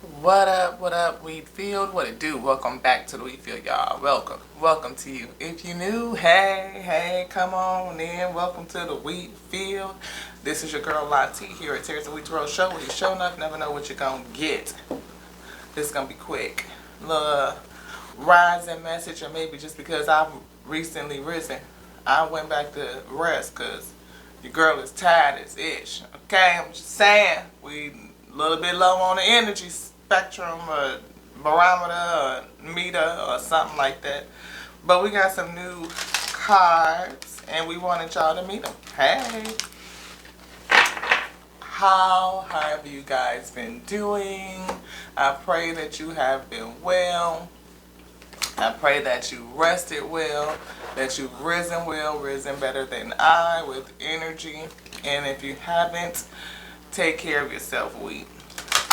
What up, Wheat Field? What it do? Welcome back to the Wheat Field, y'all. Welcome to you. If you new, hey, come on in. Welcome to the Wheat Field. This is your girl Lati here at Terry's the Wheat Road Show. Where you show enough, never know what you're gonna get. This is gonna be quick. Little rising message, or maybe just because I've recently risen, I went back to rest because your girl is tired as ish. Okay, I'm just saying we a little bit low on the energy spectrum or barometer or meter or something like that. But we got some new cards and we wanted y'all to meet them. Hey, how have you guys been doing? I pray that you have been well. I pray that you rested well, that you've risen well, risen better than I with energy. And if you haven't, take care of yourself, Wheat.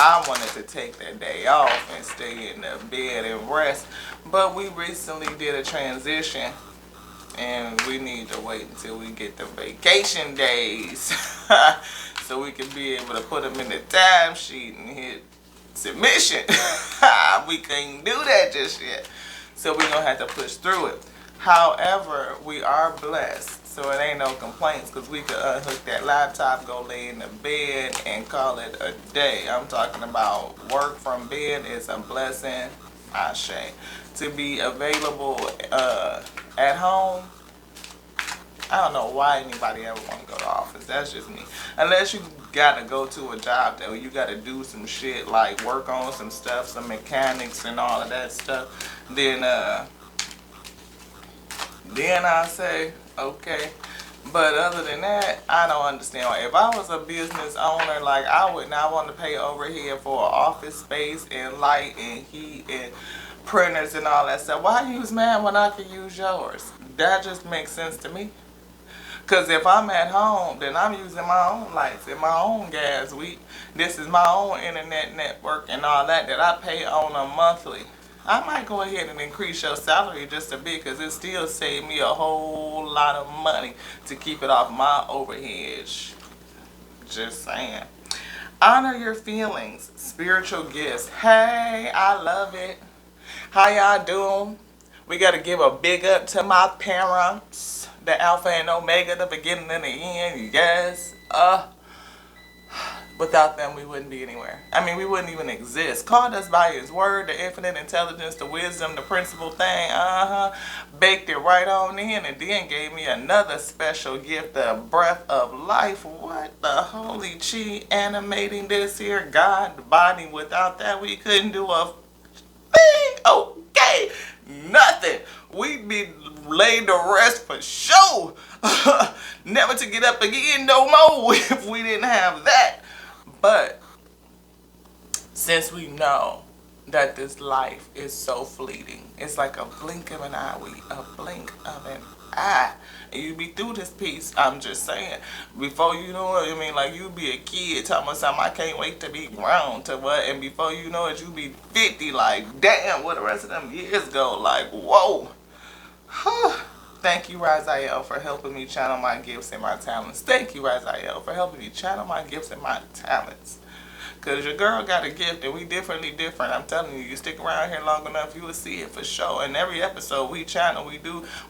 I wanted to take that day off and stay in the bed and rest, but we recently did a transition and we need to wait until we get the vacation days so we can be able to put them in the timesheet and hit submission. We couldn't do that just yet, so we're gonna have to push through it. However, we are blessed, so it ain't no complaints because we could unhook that laptop, go lay in the bed, and call it a day. I'm talking about work from bed is a blessing, ashe. To be available at home, I don't know why anybody ever want to go to office. That's just me. Unless you gotta go to a job that you gotta do some shit like work on some stuff, some mechanics and all of that stuff, then I say okay. But other than that, I don't understand why. If I was a business owner, like I would not want to pay overhead for an office space and light and heat and printers and all that stuff. Why use mine when I can use yours? That just makes sense to me. Because if I'm at home, then I'm using my own lights and my own gas. This is my own internet network and all that I pay on a monthly. I might go ahead and increase your salary just a bit because it still saved me a whole lot of money to keep it off my overhead. Just saying. Honor your feelings. Spiritual gifts. Hey, I love it. How y'all doing? We got to give a big up to my parents. The Alpha and Omega, the beginning and the end. Yes. Without them, we wouldn't be anywhere. I mean, we wouldn't even exist. Called us by His Word, the infinite intelligence, the wisdom, the principal thing. Baked it right on in and then gave me another special gift, the breath of life. What the holy chi animating this here God the body. Without that, we couldn't do a thing. Okay. Nothing. We'd be laid to rest for sure. Never to get up again no more if we didn't have that. But since we know that this life is so fleeting, it's like a blink of an eye, a blink of an eye. And you be through this piece, I'm just saying. Before you know it, I mean, like you be a kid talking about something, I can't wait to be grown to what, and before you know it, you be 50, like, damn, where the rest of them years go, like, whoa. Thank you, Raziel, for helping me channel my gifts and my talents. Thank you, Raziel, for helping me channel my gifts and my talents. Because your girl got a gift and we different. I'm telling you, you stick around here long enough, you will see it for sure. And every episode we channel,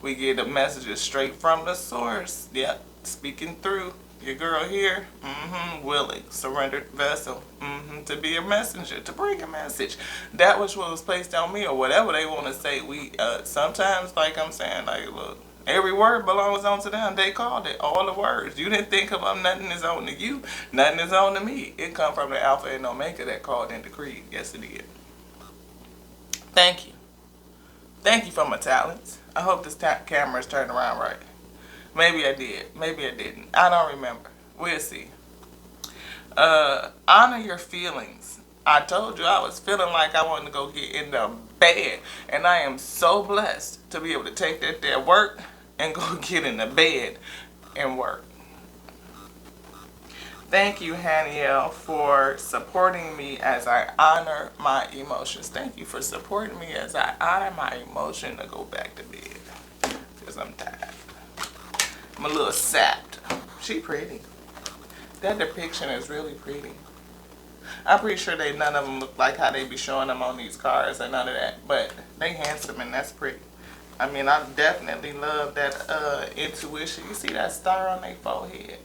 we get the messages straight from the source. Yep, speaking through your girl here, willing, surrendered vessel, to be a messenger, to bring a message. That was what was placed on me, or whatever they want to say. Sometimes, like I'm saying, like, look, every word belongs onto them. They called it, all the words. You didn't think about nothing is on to you, nothing is on to me. It come from the Alpha and Omega that called and decreed. Yes, it did. Thank you. Thank you for my talents. I hope this camera is turned around right. Maybe I did. Maybe I didn't. I don't remember. We'll see. Honor your feelings. I told you I was feeling like I wanted to go get in the bed. And I am so blessed to be able to take that there work and go get in the bed and work. Thank you, Haniel, for supporting me as I honor my emotions. Thank you for supporting me as I honor my emotion to go back to bed. Because I'm tired. I'm a little sapped. She pretty. That depiction is really pretty. I'm pretty sure none of them look like how they be showing them on these cars and none of that. But they handsome and that's pretty. I mean, I definitely love that intuition. You see that star on their forehead?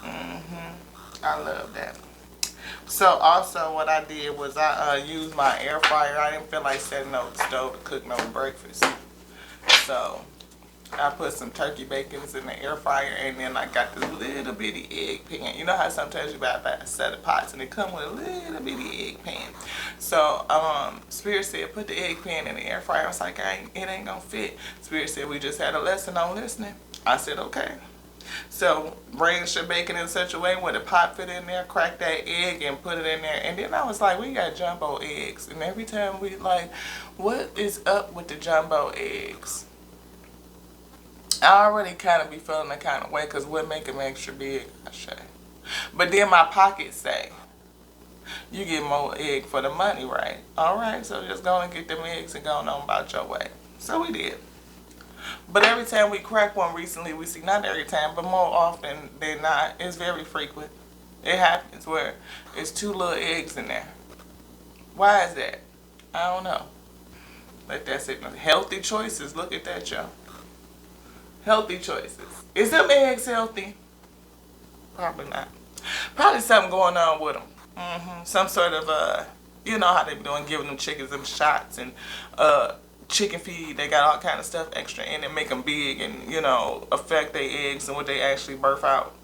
I love that. So also what I did was I used my air fryer. I didn't feel like setting up the stove to cook no breakfast. So I put some turkey bacons in the air fryer, and then I got this little bitty egg pan. You know how sometimes you buy a set of pots and they come with a little bitty egg pan. So Spirit said put the egg pan in the air fryer. I was like, it ain't gonna fit. Spirit said we just had a lesson on listening. I said okay. So arrange your bacon in such a way where the pot fit in there, crack that egg and put it in there. And then I was like, we got jumbo eggs. And every time we like, what is up with the jumbo eggs? I already kind of be feeling that kind of way because we'll make them extra big, I say. But then my pockets say, you get more egg for the money, right? Alright, so just go and get them eggs and go on about your way. So we did. But every time we crack one recently, we see, not every time, but more often than not, it's very frequent. It happens where it's 2 little eggs in there. Why is that? I don't know. But that's it. Healthy choices. Look at that, y'all. Healthy choices. Is them eggs healthy? Probably not. Probably something going on with them. Some sort of, you know how they be doing, giving them chickens them shots and chicken feed. They got all kind of stuff extra in it, make them big and, you know, affect their eggs and what they actually birth out.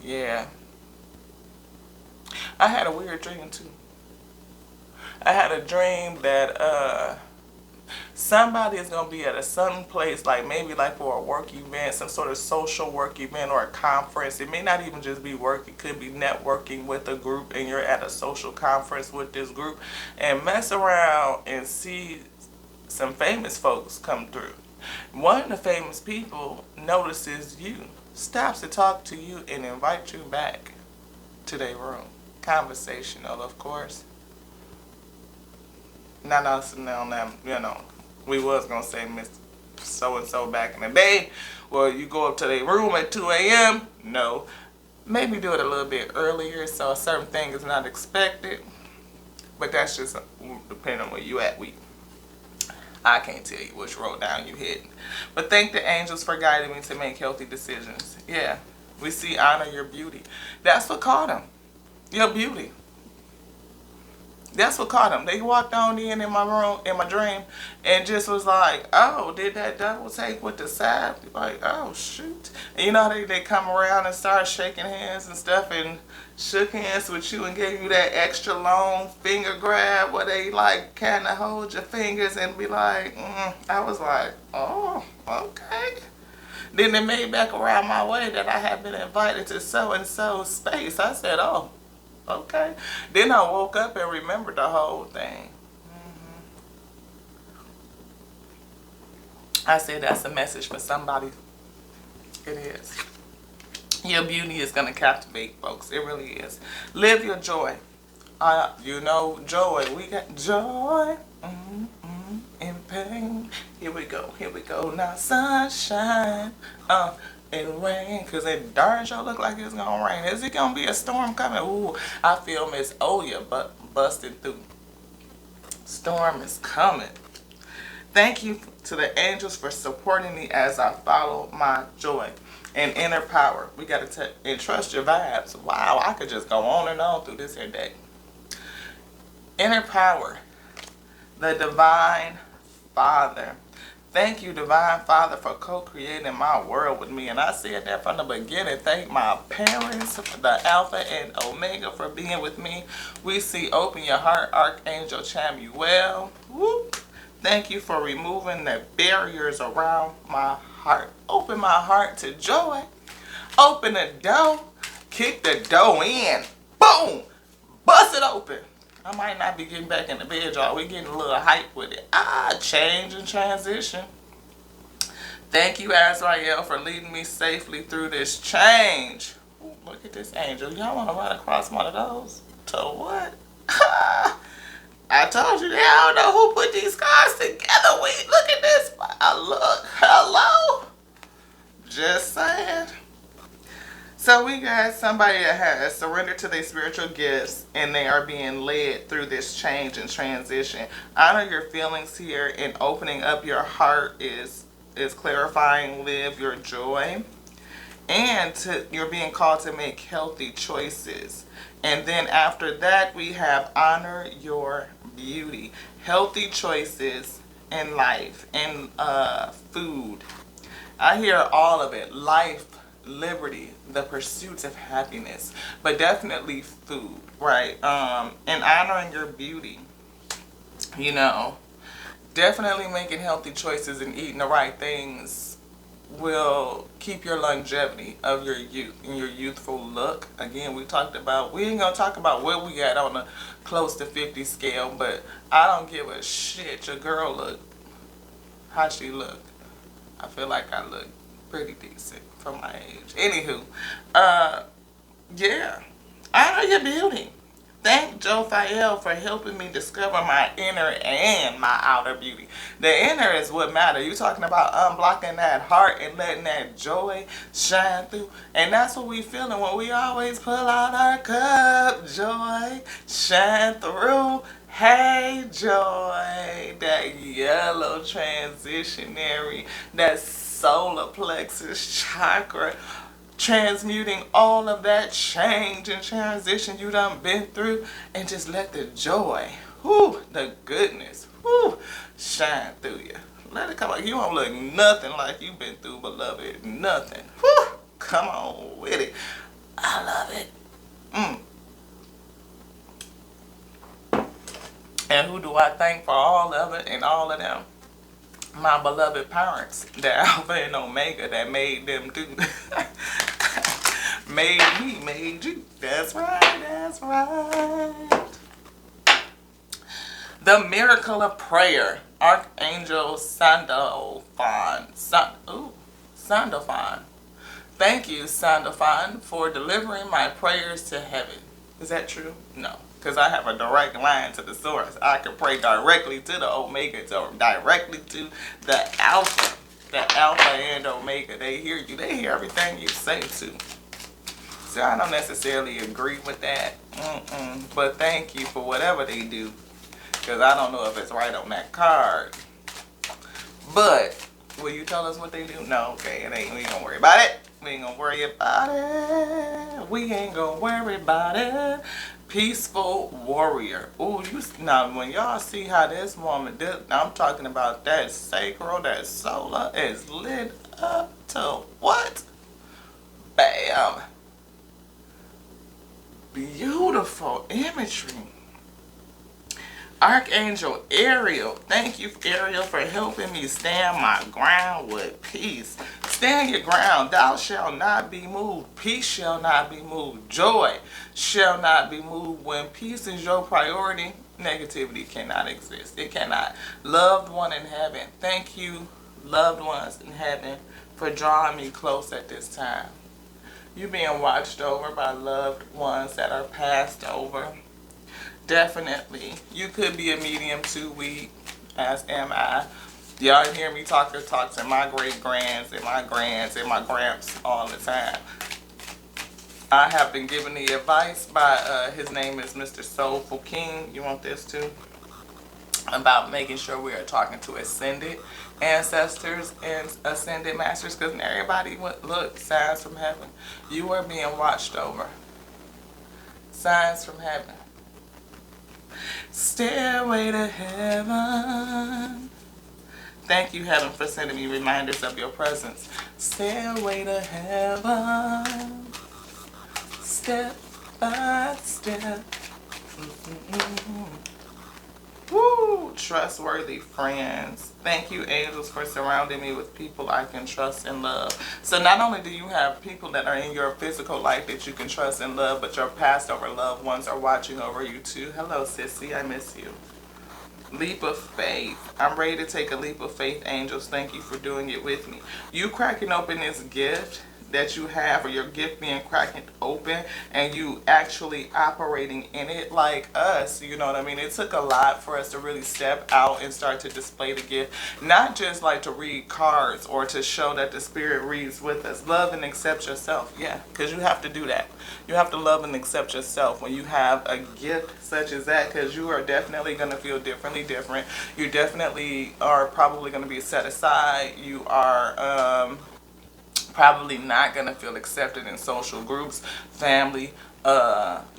Yeah. I had a weird dream too. I had a dream that somebody is gonna be at some place, like maybe like for a work event, some sort of social work event or a conference. It may not even just be work, it could be networking with a group and you're at a social conference with this group and mess around and see some famous folks come through. One of the famous people notices you, stops to talk to you and invite you back to their room. Conversational, of course. Not us on them, you know. We was gonna say Miss So-and-so back in the day. Well, you go up to their room at 2 a.m. No. Maybe do it a little bit earlier so a certain thing is not expected. But that's just depending on where you at. I can't tell you which road down you hit. But thank the angels for guiding me to make healthy decisions. Yeah. We see honor your beauty. That's what caught him. Your beauty. That's what caught them. They walked on in my room, in my dream, and just was like, oh, did that double take with the side? Like, oh, shoot. And you know how they come around and start shaking hands and stuff and shook hands with you and gave you that extra long finger grab where they like kind of hold your fingers and be like, I was like, oh, okay. Then they made back around my way that I had been invited to so-and-so space. I said, oh. Okay. Then I woke up and remembered the whole thing. I said that's a message for somebody. It is. Your beauty is going to captivate folks. It really is. Live your joy. You know, joy. We got joy in pain. Here we go. Here we go. Now sunshine. And rain, because it darn sure look like it's gonna rain. Is it gonna be a storm coming? Ooh, I feel Miss Oya busting through. Storm is coming. Thank you to the angels for supporting me as I follow my joy and inner power. We gotta entrust your vibes. Wow, I could just go on and on through this here day. Inner power. The divine Father. Thank you, Divine Father, for co-creating my world with me. And I said that from the beginning. Thank my parents, the Alpha and Omega, for being with me. We see Open Your Heart, Archangel Chamuel. Whoop. Thank you for removing the barriers around my heart. Open my heart to joy. Open the door. Kick the door in. Boom. Bust it open. I might not be getting back in the bed, y'all. We getting a little hype with it. Change and transition. Thank you, Azrael, for leading me safely through this change. Ooh, look at this angel. Y'all want to run across one of those? To what? I told you, they don't know who put these cards together. Look at this. Look. Hello? Just saying. So we got somebody that has surrendered to their spiritual gifts and they are being led through this change and transition. Honor your feelings here, and opening up your heart is clarifying. Live your joy. And you're being called to make healthy choices. And then after that, we have honor your beauty. Healthy choices in life and food. I hear all of it. Life, liberty, the pursuit of happiness, but definitely food, right? And honoring your beauty, you know, definitely making healthy choices and eating the right things will keep your longevity of your youth and your youthful look. Again, we ain't gonna talk about where we at on the close to 50 scale, but I don't give a shit. Your girl look how she look. I feel like I look pretty decent for my age. Anywho, yeah, honor your beauty. Thank Joe Fael for helping me discover my inner and my outer beauty. The inner is what matters. You talking about unblocking that heart and letting that joy shine through. And that's what we feeling when we always pull out our cup. Joy shine through. Hey, joy. That yellow transitionary. That solar plexus chakra, transmuting all of that change and transition you done been through, and just let the joy, whoo, the goodness, whoo, shine through you. Let it come out. You don't look nothing like you've been through, beloved. Nothing. Whoo, come on with it. I love it. And who do I thank for all of it and all of them? My beloved parents, the Alpha and Omega that made them do. Made me, made you. That's right, that's right. The miracle of prayer. Archangel Sandalphon. Sandalphon. Thank you, Sandalphon, for delivering my prayers to heaven. Is that true? No. Because I have a direct line to the source. I can pray directly to the Omega, directly to the Alpha. The Alpha and Omega. They hear you. They hear everything you say too. So I don't necessarily agree with that. But thank you for whatever they do. Because I don't know if it's right on that card. But will you tell us what they do? No, okay. We ain't gonna worry about it. We ain't gonna worry about it. We ain't gonna worry about it. Peaceful warrior. Ooh, now when y'all see how this woman did, I'm talking about that sacral, that solar is lit up to what? Bam. Beautiful imagery. Archangel Ariel. Thank you, Ariel, for helping me stand my ground with peace. Stand your ground. Thou shalt not be moved. Peace shall not be moved. Joy shall not be moved. When peace is your priority, negativity cannot exist. It cannot. Loved one in heaven. Thank you, loved ones in heaven, for drawing me close at this time. You being watched over by loved ones that are passed over. Definitely. You could be a medium too weak, as am I. Y'all hear me talk to my great-grands and my grands and my gramps all the time. I have been given the advice by, his name is Mr. Soulful King. You want this too? About making sure we are talking to ascended ancestors and ascended masters, because everybody look, signs from heaven. You are being watched over. Signs from heaven. Stairway to heaven. Thank you, heaven, for sending me reminders of your presence. Stairway to heaven. Step by step. Woo! Trustworthy friends. Thank you, angels, for surrounding me with people I can trust and love. So not only do you have people that are in your physical life that you can trust and love, but your past over loved ones are watching over you too. Hello, sissy. I miss you. Leap of faith. I'm ready to take a leap of faith, angels. Thank you for doing it with me. You cracking open this gift that you have, or your gift being cracked open, and you actually operating in it like us. You know what I mean? It took a lot for us to really step out and start to display the gift, not just like to read cards or to show that the spirit reads with us. Love and accept yourself. Yeah, because you have to do that. You have to love and accept yourself when you have a gift such as that, because you are definitely going to feel different. You definitely are probably going to be set aside. You are probably not going to feel accepted in social groups, family.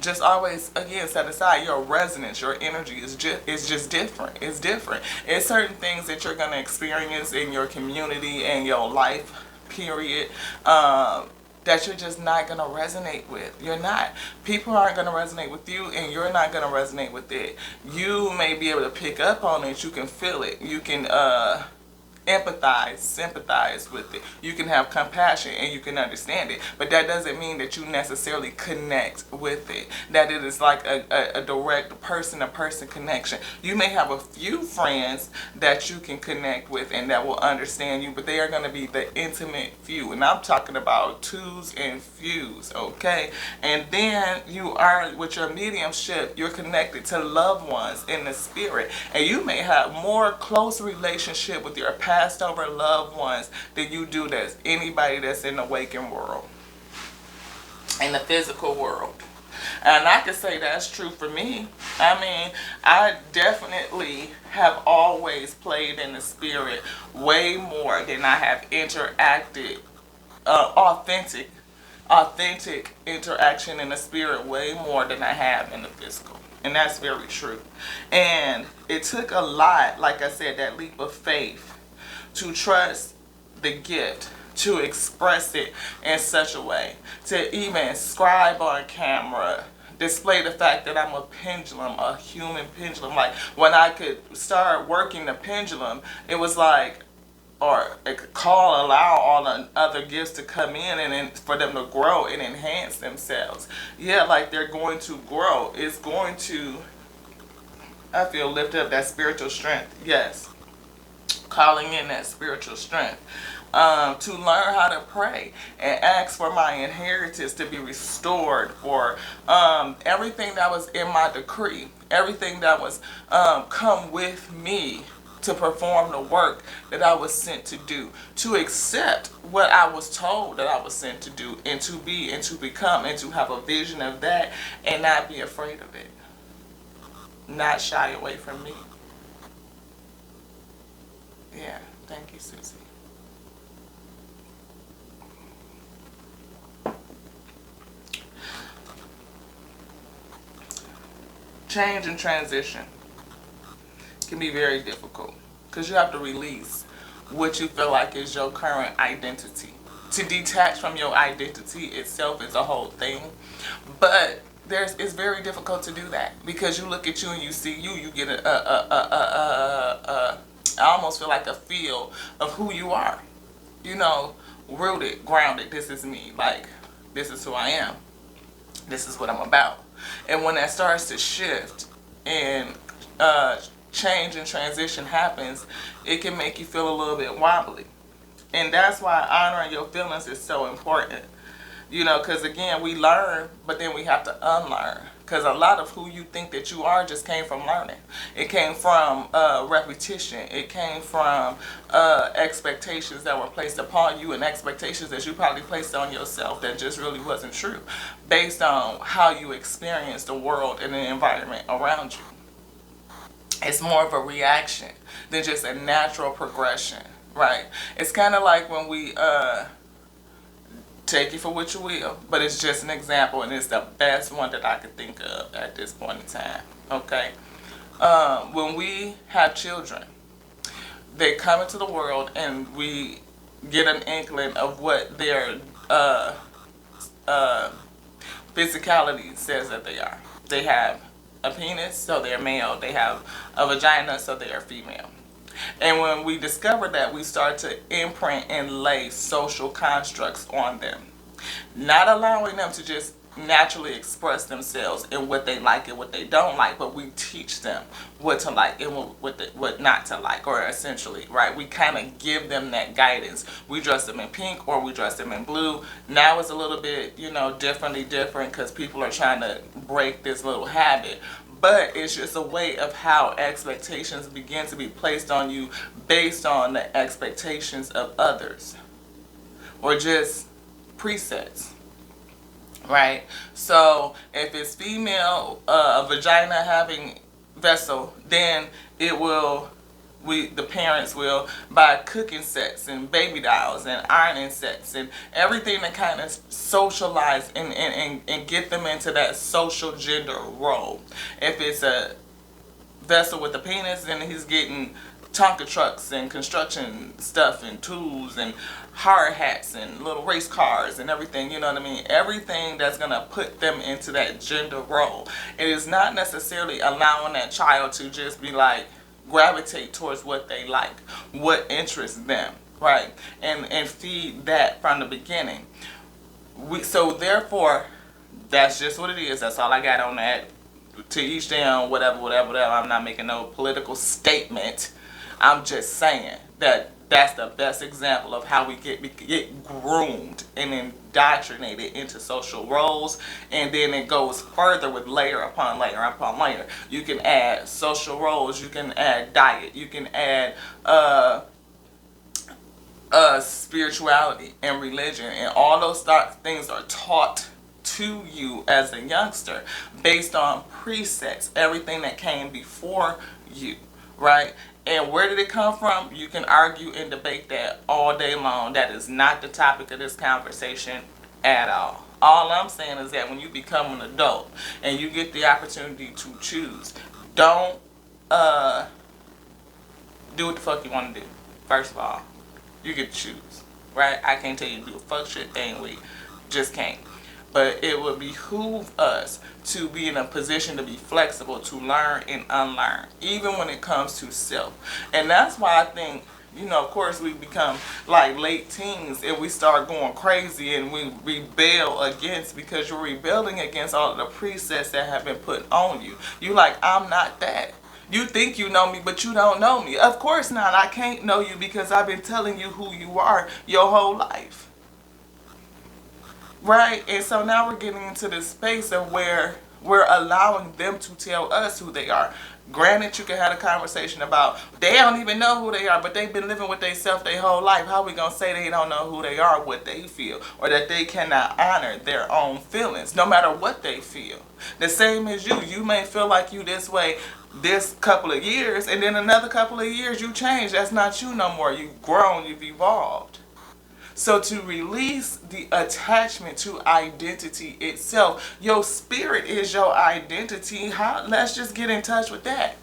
Just always, again, set aside. Your resonance, your energy is just different. It's different. It's certain things that you're going to experience in your community and your life period, that you're just not going to resonate with. You're not. People aren't going to resonate with you, and you're not going to resonate with it. You may be able to pick up on it. You can feel it. You can empathize, sympathize with it. You can have compassion and you can understand it. But that doesn't mean that you necessarily connect with it. That it is like a direct person-to-person connection. You may have a few friends that you can connect with and that will understand you, but they are going to be the intimate few. And I'm talking about twos and fews, okay? And then you are, with your mediumship, you're connected to loved ones in the spirit. And you may have more close relationship with your passed over loved ones than you do that's anybody that's in the waking world, in the physical world. And I can say that's true for me. I mean, I definitely have always played in the spirit way more than I have interacted, authentic interaction in the spirit way more than I have in the physical. And that's very true. And it took a lot, like I said, that leap of faith to trust the gift, to express it in such a way, to even scribe on camera, display the fact that I'm a pendulum, a human pendulum. Like when I could start working the pendulum, it was like, or allow all the other gifts to come in and then for them to grow and enhance themselves. Yeah, like they're going to grow. It's going to, I feel, lift up that spiritual strength. Yes. Calling in that spiritual strength. To learn how to pray and ask for my inheritance to be restored, for everything that was in my decree, everything that was come with me to perform the work that I was sent to do, to accept what I was told that I was sent to do, and to be and to become, and to have a vision of that and not be afraid of it, not shy away from me. Yeah, thank you, Susie. Change and transition can be very difficult because you have to release what you feel like is your current identity. To detach from your identity itself is a whole thing, but it's very difficult to do that because you look at you and you see you get I almost feel like a feel of who you are. You know, rooted, grounded. This is me. Like, this is who I am. This is what I'm about. And when that starts to shift and change and transition happens, it can make you feel a little bit wobbly. And that's why honoring your feelings is so important. You know, because again, we learn, but then we have to unlearn. Because a lot of who you think that you are just came from learning. It came from repetition. It came from expectations that were placed upon you, and expectations that you probably placed on yourself that just really wasn't true, based on how you experienced the world and the environment around you. It's more of a reaction than just a natural progression, right? It's kind of like when we take it for what you will, but it's just an example, and it's the best one that I could think of at this point in time. Okay, when we have children, they come into the world, and we get an inkling of what their physicality says that they are. They have a penis, so they're male. They have a vagina, so they are female. And when we discover that, we start to imprint and lay social constructs on them. Not allowing them to just, naturally express themselves in what they like and what they don't like, but we teach them what to like and what not to like, or essentially, right? We kind of give them that guidance. We dress them in pink or we dress them in blue. Now it's a little bit, different because people are trying to break this little habit. But it's just a way of how expectations begin to be placed on you based on the expectations of others, or just presets. Right? So if it's female, a vagina having vessel, then the parents will buy cooking sets and baby dolls and ironing sets and everything to kind of socialize and get them into that social gender role. If it's a vessel with a penis, then he's getting Tonka trucks and construction stuff and tools and hard hats and little race cars and everything, you know what I mean? Everything that's going to put them into that gender role. It is not necessarily allowing that child to just be like, gravitate towards what they like, what interests them, right? And feed that from the beginning. So therefore, that's just what it is. That's all I got on that. To each their own, whatever. I'm not making no political statement. I'm just saying that that's the best example of how we get groomed and indoctrinated into social roles, and then it goes further with layer upon layer upon layer. You can add social roles, you can add diet, you can add spirituality and religion, and all those things are taught to you as a youngster based on presets, everything that came before you, right? And where did it come from? You can argue and debate that all day long. That is not the topic of this conversation at all. All I'm saying is that when you become an adult and you get the opportunity to choose, don't do what the fuck you want to do. First of all, you get to choose, right? I can't tell you to do a fuck shit thing. We just can't. But it would behoove us to be in a position to be flexible, to learn and unlearn, even when it comes to self. And that's why I think, of course we become like late teens and we start going crazy and we rebel against, because you're rebelling against all of the presets that have been put on you. You like, I'm not that. You think you know me, but you don't know me. Of course not. I can't know you because I've been telling you who you are your whole life. Right? And so now we're getting into this space of where we're allowing them to tell us who they are. Granted, you can have a conversation about they don't even know who they are, but they've been living with themselves their whole life. How we going to say they don't know who they are, what they feel, or that they cannot honor their own feelings, no matter what they feel? The same as you. You may feel like you this way this couple of years, and then another couple of years you change. That's not you no more. You've grown, you've evolved. So to release the attachment to identity itself, your spirit is your identity. Let's just get in touch with that.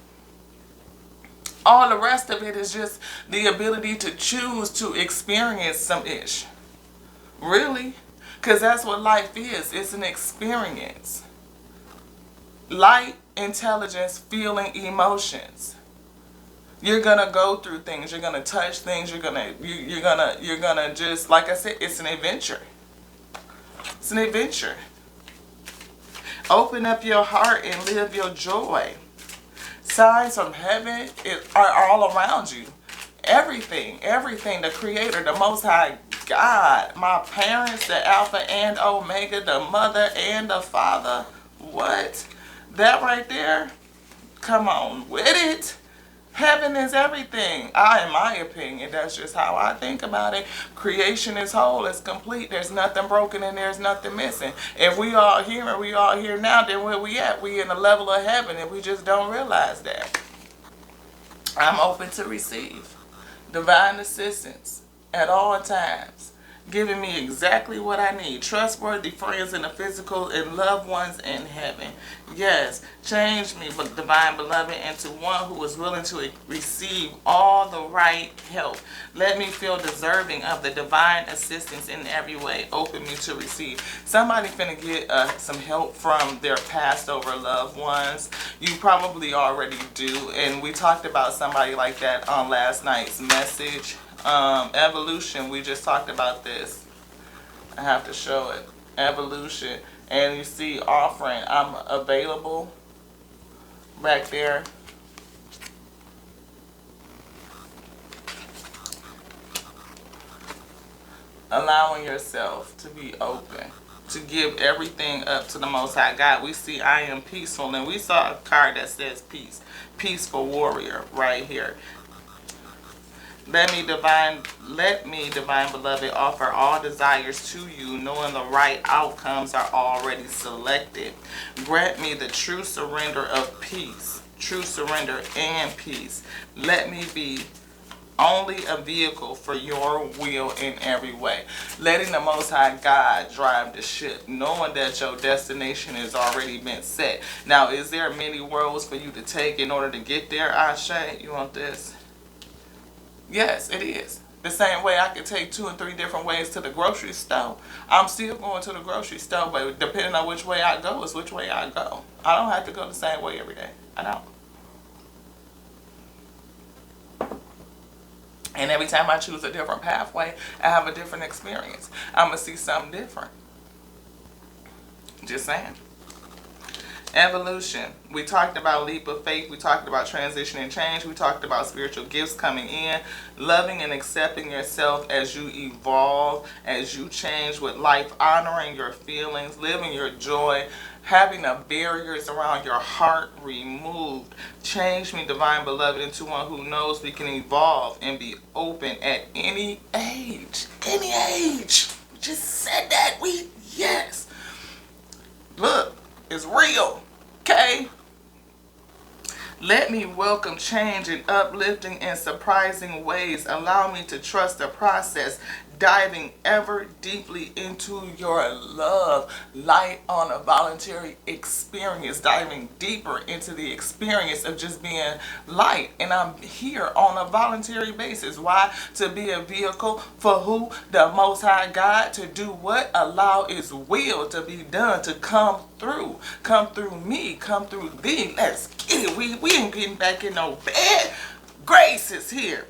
All the rest of it is just the ability to choose to experience some ish. Really? Because that's what life is. It's an experience. Light, intelligence, feeling, emotions. You're gonna go through things. You're gonna touch things. You're gonna just, like I said, it's an adventure. It's an adventure. Open up your heart and live your joy. Signs from heaven are all around you. Everything, the Creator, the Most High God, my parents, the Alpha and Omega, the Mother and the Father. What? That right there? Come on with it. Heaven is everything. In my opinion, that's just how I think about it. Creation is whole, it's complete. There's nothing broken and there's nothing missing. If we all here and we all here now, then where we at? We in the level of heaven and we just don't realize that. I'm open to receive divine assistance at all times, giving me exactly what I need. Trustworthy friends in the physical and loved ones in heaven. Yes, change me, but divine beloved, into one who is willing to receive all the right help. Let me feel deserving of the divine assistance in every way. Open me to receive. Somebody finna get some help from their passed over loved ones. You probably already do, and we talked about somebody like that on last night's message. Evolution, we just talked about this. I have to show it. Evolution. And you see offering, I'm available back there. Allowing yourself to be open, to give everything up to the Most High God. We see I am peaceful, and we saw a card that says peace. Peaceful warrior right here. Let me, divine beloved, offer all desires to you, knowing the right outcomes are already selected. Grant me the true surrender of peace, true surrender and peace. Let me be only a vehicle for your will in every way. Letting the Most High God drive the ship, knowing that your destination has already been set. Now, is there many roads for you to take in order to get there, Ashe? You want this? Yes, it is. The same way I could take 2 and 3 different ways to the grocery store. I'm still going to the grocery store, but depending on which way I go is which way I go. I don't have to go the same way every day. I don't. And every time I choose a different pathway, I have a different experience. I'm going to see something different. Just saying. Evolution. We talked about leap of faith. We talked about transition and change. We talked about spiritual gifts coming in. Loving and accepting yourself as you evolve, as you change with life. Honoring your feelings. Living your joy. Having the barriers around your heart removed. Change me, divine beloved, into one who knows we can evolve and be open at any age. Any age. We just said that. Yes. Look, it's real. Okay? Let me welcome change in uplifting and surprising ways. Allow me to trust the process, diving ever deeply into your love. Light on a voluntary experience, diving deeper into the experience of just being light. And I'm here on a voluntary basis. Why? To be a vehicle for who? The Most High God. To do what? Allow His will to be done, to come through me, come through thee. Let's get it. We ain't getting back in no bed. Grace is here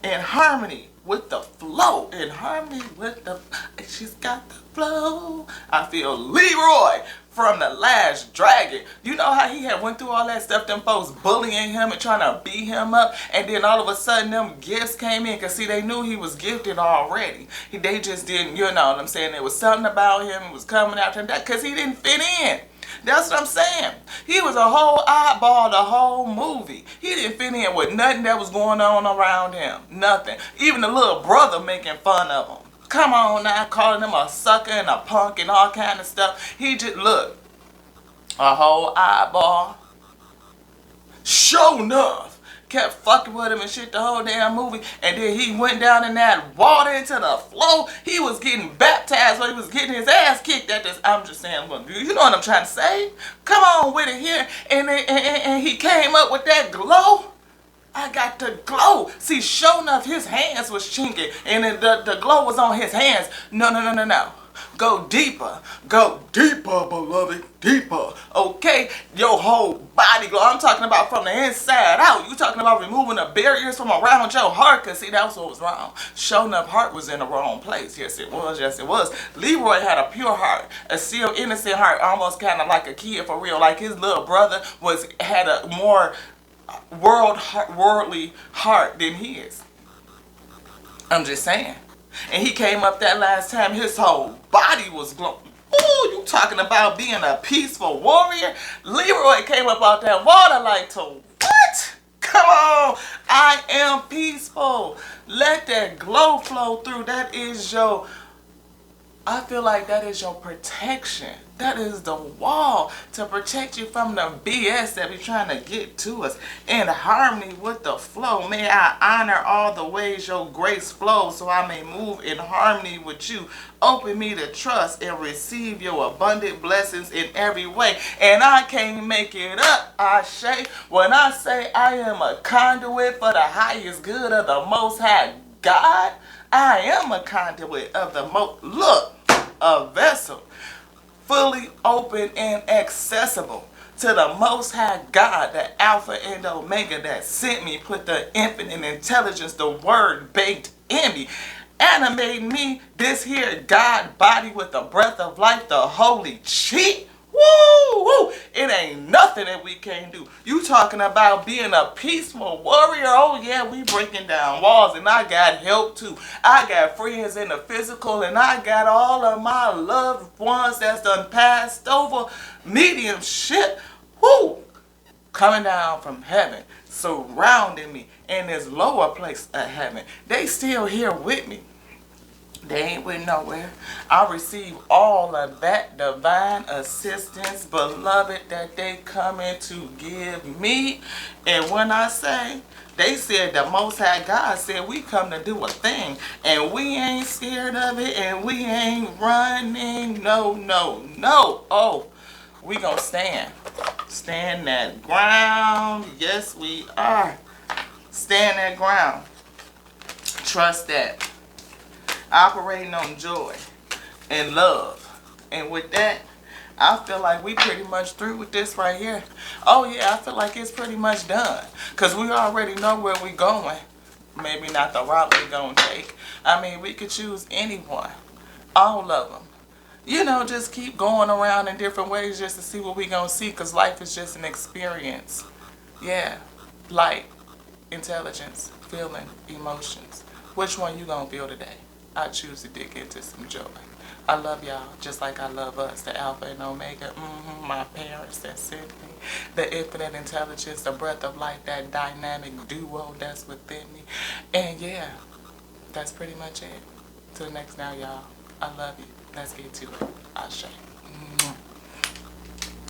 in harmony with the flow, in harmony with the, she's got the flow. I feel Leroy from The Last Dragon. You know how he had went through all that stuff, them folks bullying him and trying to beat him up, and then all of a sudden them gifts came in, because see, they knew he was gifted already. They just didn't, you know what I'm saying, there was something about him, it was coming out to him, because he didn't fit in. That's what I'm saying. He was a whole oddball the whole movie. He didn't fit in with nothing that was going on around him. Nothing. Even the little brother making fun of him. Come on now, calling him a sucker and a punk and all kind of stuff. He just, look, a whole oddball. Sure enough. Kept fucking with him and shit the whole damn movie, and then he went down in that water into the flow. He was getting baptized, or he was getting his ass kicked at this. I'm just saying, you know what I'm trying to say? Come on with it here, and he came up with that glow. I got the glow. See, sure enough, his hands was chinking, and the glow was on his hands. No. Go deeper, beloved, deeper. Okay, your whole body glow. I'm talking about from the inside out. You talking about removing the barriers from around your heart, because see, that's what was wrong. Sure enough, heart was in the wrong place. Yes, it was. Leroy had a pure heart, a still innocent heart, almost kind of like a kid for real. Like his little brother had a more worldly heart than his. I'm just saying. And he came up that last time, his whole body was glowing. Ooh, you talking about being a peaceful warrior? Leroy came up out that water like, to what? Come on. I am peaceful. Let that glow flow through. That is your, I feel like that is your protection. That is the wall to protect you from the BS that be trying to get to us. In harmony with the flow, may I honor all the ways your grace flows, so I may move in harmony with you. Open me to trust and receive your abundant blessings in every way. And I can't make it up, Ashe, when I say I am a conduit for the highest good of the Most High God. I am a conduit of the look, a vessel fully open and accessible to the Most High God, the Alpha and Omega that sent me, put the infinite intelligence, the word baked in me. animating me, this here God body with the breath of life, the holy cheat. Woo, woo. It ain't nothing that we can't do. You talking about being a peaceful warrior. Oh yeah, we breaking down walls, and I got help too. I got friends in the physical, and I got all of my loved ones that's done passed over mediumship. Woo, coming down from heaven, surrounding me in this lower place of heaven. They still here with me. They ain't went nowhere. I receive all of that divine assistance, beloved, that they coming to give me. And when I say, they said the Most High God said we come to do a thing, and we ain't scared of it, and we ain't running. No, no, no. Oh, we gonna stand. Stand that ground. Yes, we are. Stand that ground. Trust that. Operating on joy and love. And with that, I feel like we pretty much through with this right here. Oh yeah, I feel like it's pretty much done. Because we already know where we going. Maybe not the route we gonna take. I mean, we could choose anyone. All of them. You know, just keep going around in different ways just to see what we gonna see. Because life is just an experience. Yeah. Light, intelligence, feeling, emotions. Which one you gonna feel today? I choose to dig into some joy. I love y'all just like I love us, the Alpha and Omega, my parents that sent me, the infinite intelligence, the breath of life, that dynamic duo that's within me. And yeah, that's pretty much it. Till next now, y'all. I love you. Let's get to it. Ashe.